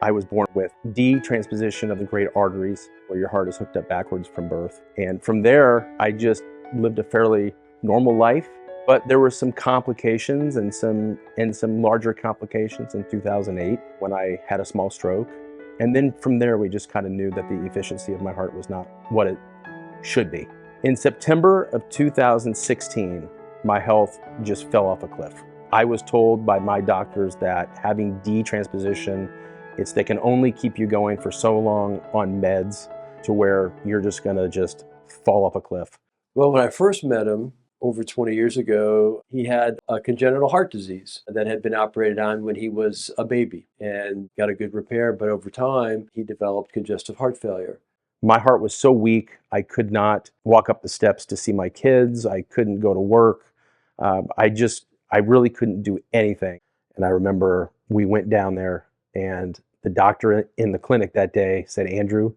I was born with detransposition of the great arteries, where your heart is hooked up backwards from birth. And from there, I just lived a fairly normal life. But there were some complications and some larger complications in 2008 when I had a small stroke. And then from there, we just kind of knew that the efficiency of my heart was not what it should be. In September of 2016, my health just fell off a cliff. I was told by my doctors that having detransposition, they can only keep you going for so long on meds to where you're just gonna just fall off a cliff. Well, when I first met him over 20 years ago, he had a congenital heart disease that had been operated on when he was a baby and got a good repair. But over time, he developed congestive heart failure. My heart was so weak, I could not walk up the steps to see my kids. I couldn't go to work. I really couldn't do anything. And I remember we went down there and the doctor in the clinic that day said, "Andrew,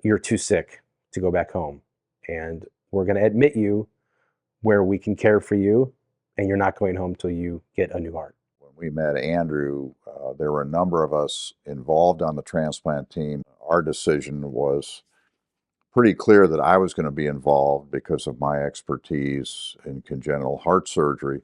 you're too sick to go back home. And we're going to admit you where we can care for you, and you're not going home till you get a new heart." When we met Andrew, there were a number of us involved on the transplant team. Our decision was pretty clear that I was going to be involved because of my expertise in congenital heart surgery.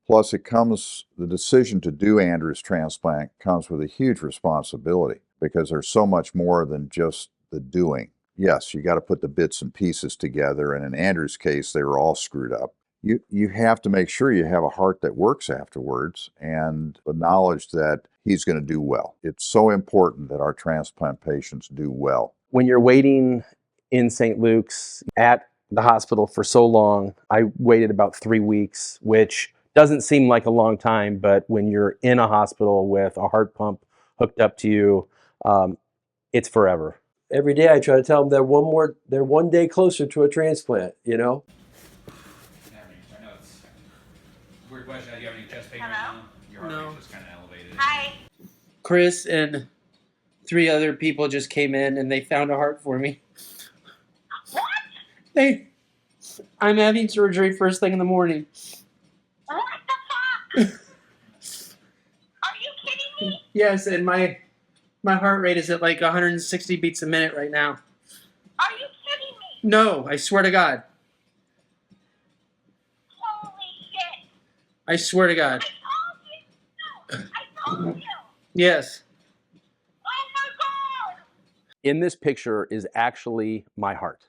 Plus, the decision to do Andrew's transplant comes with a huge responsibility because there's so much more than just the doing. Yes, you got to put the bits and pieces together, and in Andrew's case, they were all screwed up. You have to make sure you have a heart that works afterwards and the knowledge that he's going to do well. It's so important that our transplant patients do well. When you're waiting in St. Luke's at the hospital for so long, I waited about 3 weeks, which doesn't seem like a long time, but when you're in a hospital with a heart pump hooked up to you, it's forever. Every day I try to tell them they're one day closer to a transplant, you know? I know it's a weird question. Do you have any chest pain right now? Your heart rate was kind of elevated. Hi. Chris and 3 other people just came in and they found a heart for me. What? I'm having surgery first thing in the morning. What the fuck? Are you kidding me? Yes, and my heart rate is at like 160 beats a minute right now. Are you kidding me? No, I swear to God. Holy shit. I swear to God. I told you. Yes. Oh my God. In this picture is actually my heart.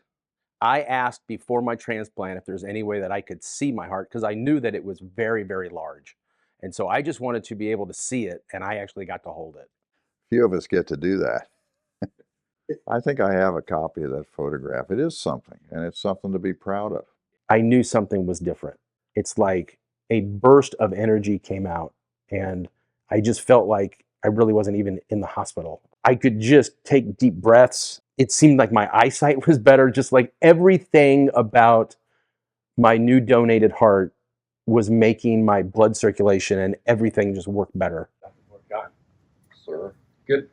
I asked before my transplant if there's any way that I could see my heart because I knew that it was very, very large. And so I just wanted to be able to see it, and I actually got to hold it. Few of us get to do that. I think I have a copy of that photograph. It is something, and it's something to be proud of. I knew something was different. It's like a burst of energy came out, and I just felt like I really wasn't even in the hospital. I could just take deep breaths. It seemed like my eyesight was better, just like everything about my new donated heart was making my blood circulation and everything just work better. Sir. Good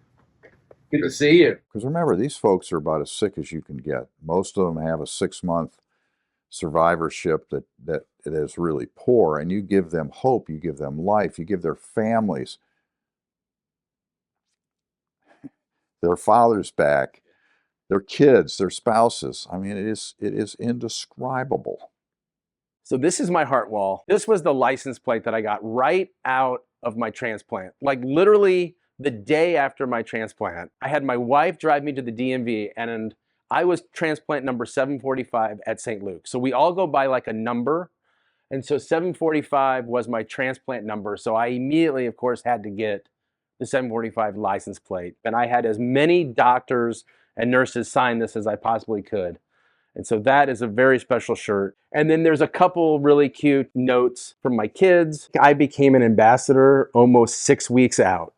to see you. Because remember, these folks are about as sick as you can get. Most of them have a 6-month survivorship that it is really poor, and you give them hope, you give them life, you give their families their fathers back, their kids, their spouses. I mean, it is indescribable. So this is my heart wall. This was the license plate that I got right out of my transplant. Like literally the day after my transplant, I had my wife drive me to the DMV, and I was transplant number 745 at St. Luke. So we all go by like a number. And so 745 was my transplant number. So I immediately, of course, had to get the 745 license plate. And I had as many doctors and nurses sign this as I possibly could. And so that is a very special shirt. And then there's a couple really cute notes from my kids. I became an ambassador almost 6 weeks out.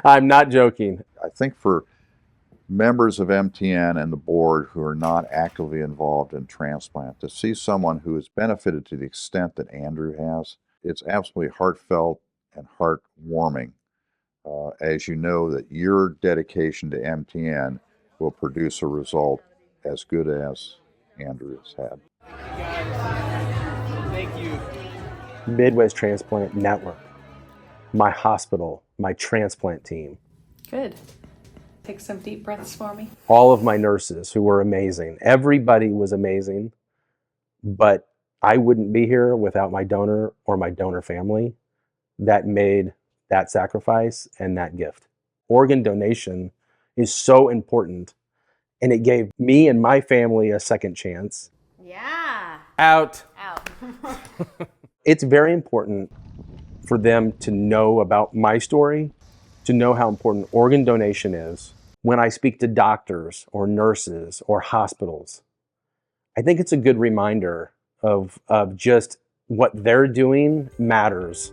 I'm not joking. I think for members of MTN and the board who are not actively involved in transplant, to see someone who has benefited to the extent that Andrew has, it's absolutely heartfelt and heartwarming, as you know that your dedication to MTN will produce a result as good as Andrew has had. Thank you. Midwest Transplant Network. my hospital, my transplant team, Good. Take some deep breaths for me. all of my nurses who were amazing. Everybody was amazing, but I wouldn't be here without my donor or my donor family that made that sacrifice and that gift. Organ donation is so important, and it gave me and my family a second chance. Yeah. Out. Out. It's very important for them to know about my story, to know how important organ donation is. When I speak to doctors or nurses or hospitals, I think it's a good reminder of just what they're doing matters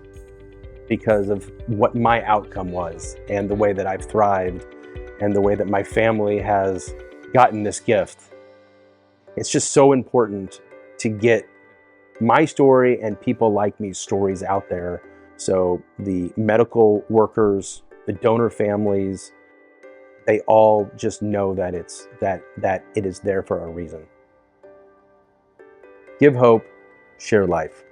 because of what my outcome was and the way that I've thrived and the way that my family has gotten this gift. It's just so important to get my story and people like me's stories out there, so the medical workers, the donor families, they all just know that it is there for a reason. Give hope, share life.